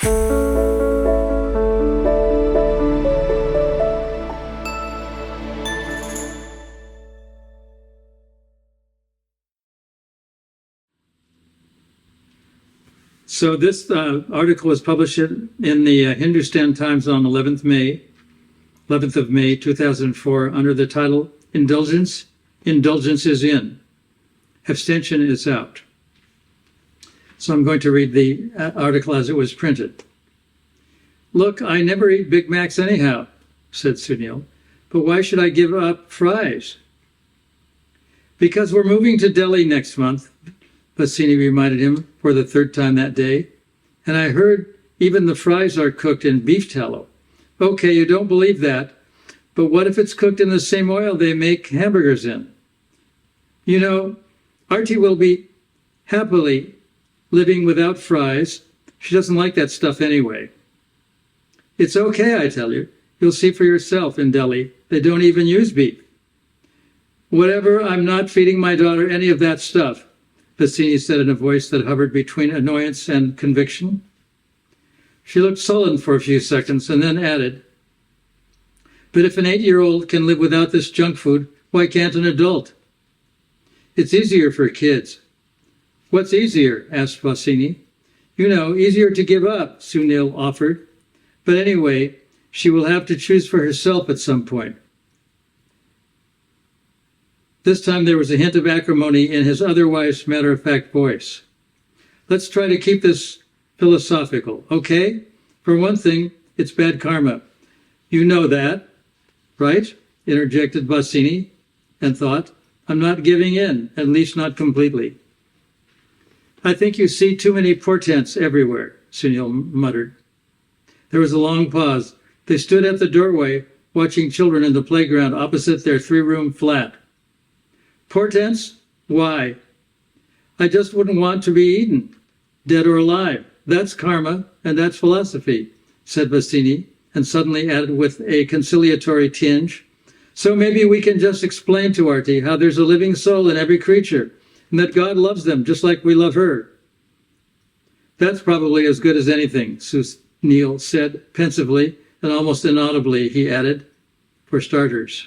So this article was published in the Hindustan Times on 11th of May 2004 under the title Indulgence. Indulgence is in. Abstention is out. So I'm going to read the article as it was printed. Look, I never eat Big Macs anyhow, said Sunil, but why should I give up fries? Because we're moving to Delhi next month, Bassini reminded him for the third time that day. And I heard even the fries are cooked in beef tallow. Okay, you don't believe that, but what if it's cooked in the same oil they make hamburgers in? You know, Artie will be happily living without fries. She doesn't like that stuff anyway. It's okay, I tell you. You'll see for yourself in Delhi. They don't even use beef. Whatever, I'm not feeding my daughter any of that stuff, Bassini said in a voice that hovered between annoyance and conviction. She looked sullen for a few seconds and then added, but if an 8-year-old can live without this junk food, why can't an adult? It's easier for kids. What's easier? Asked Bassini. You know, easier to give up, Sunil offered. But anyway, she will have to choose for herself at some point. This time there was a hint of acrimony in his otherwise matter-of-fact voice. Let's try to keep this philosophical, okay? For one thing, it's bad karma. You know that, right? Interjected Bassini, and thought, I'm not giving in, at least not completely. I think you see too many portents everywhere, Sunil muttered. There was a long pause. They stood at the doorway, watching children in the playground opposite their 3-room flat. Portents? Why? I just wouldn't want to be eaten, dead or alive. That's karma, and that's philosophy, said Bassini, and suddenly added with a conciliatory tinge, so maybe we can just explain to Artie how there's a living soul in every creature, and that God loves them just like we love her. That's probably as good as anything, Sunil said pensively, and almost inaudibly he added, for starters.